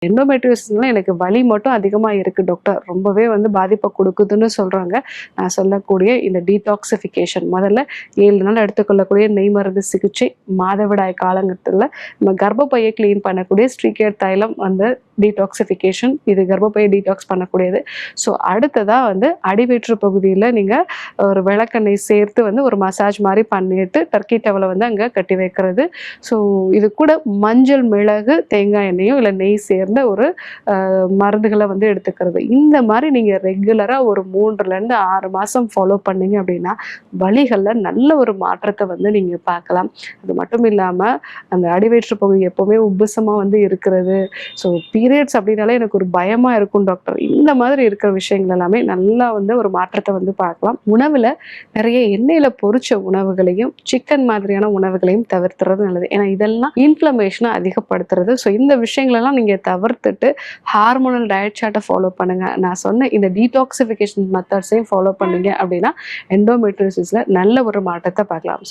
எண்டோமெட்ரியோசிஸ்னால எனக்கு வலி மட்டும் அதிகமா இருக்கு டாக்டர். ரொம்பவே வந்து பாதிப்ப குடுக்குதுன்னு சொல்றாங்க. நான் சொல்லக்கூடிய இந்த டீடாக்சிஃபிகேஷன் முதல்ல 7 நாள் எடுத்துக்கொள்ளக்கூடிய நெய் மருந்து சிகிச்சை, மாதவிடாய் காலங்கத்துல நம்ம கர்ப்பப்பையை கிளீன் பண்ணக்கூடிய ஸ்ட்ரீகேட் தைலம் வந்து டீடாக்சிஃபிகேஷன். இது கர்ப்பப்பையை டீடாக்ஸ் பண்ணக்கூடியது. ஸோ அடுத்ததா வந்து அடிவயிற்று பகுதியில நீங்க ஒரு விளக்கெண்ணெய் சேர்த்து வந்து ஒரு மசாஜ் மாரி பண்ணிட்டு டர்க்கி டவல வந்து அங்க கட்டி வைக்கிறது. ஸோ இது கூட மஞ்சள், மிளகு, தேங்காய் எண்ணெயோ இல்ல நெய் சேர்ந்த ஒரு மருந்துகளை வந்து எடுத்துக்கிறது. இந்த மாதிரி நீங்க ரெகுலரா ஒரு 3லேருந்து 6 மாசம் ஃபாலோ பண்ணீங்க அப்படின்னா வலிகள்ல நல்ல ஒரு மாற்றத்தை வந்து நீங்க பார்க்கலாம். அது மட்டும் இல்லாம அந்த அடிவயிற்று பகுதி எப்பவுமே உப்புசமா வந்து இருக்கிறது. ஸோ பீரியட்ஸ் அப்படின்னாலே எனக்கு ஒரு பயமா இருக்கும் டாக்டர். இந்த மாதிரி இருக்கிற விஷயங்கள் எல்லாமே நல்லா வந்து ஒரு மாற்றத்தை வந்து பார்க்கலாம். உணவுல நிறைய எண்ணெயில பொரிச்ச உணவுகளையும் சிக்கன் மாதிரியான உணவுகளையும் தவிர்த்துறது நல்லது. ஏன்னா இதெல்லாம் இன்ஃப்ளமேஷனை அதிகப்படுத்துறது. ஸோ இந்த விஷயங்களெல்லாம் நீங்க தவிர்த்துட்டு ஹார்மோனல் டயட் சார்ட்டை ஃபாலோ பண்ணுங்க. நான் சொன்ன இந்த டீடாக்சிஃபிகேஷன் மெத்தட்ஸையும் ஃபாலோ பண்ணீங்க அப்படின்னா எண்டோமெட்ரியோசிஸ்ல நல்ல ஒரு மாற்றத்தை பார்க்கலாம்.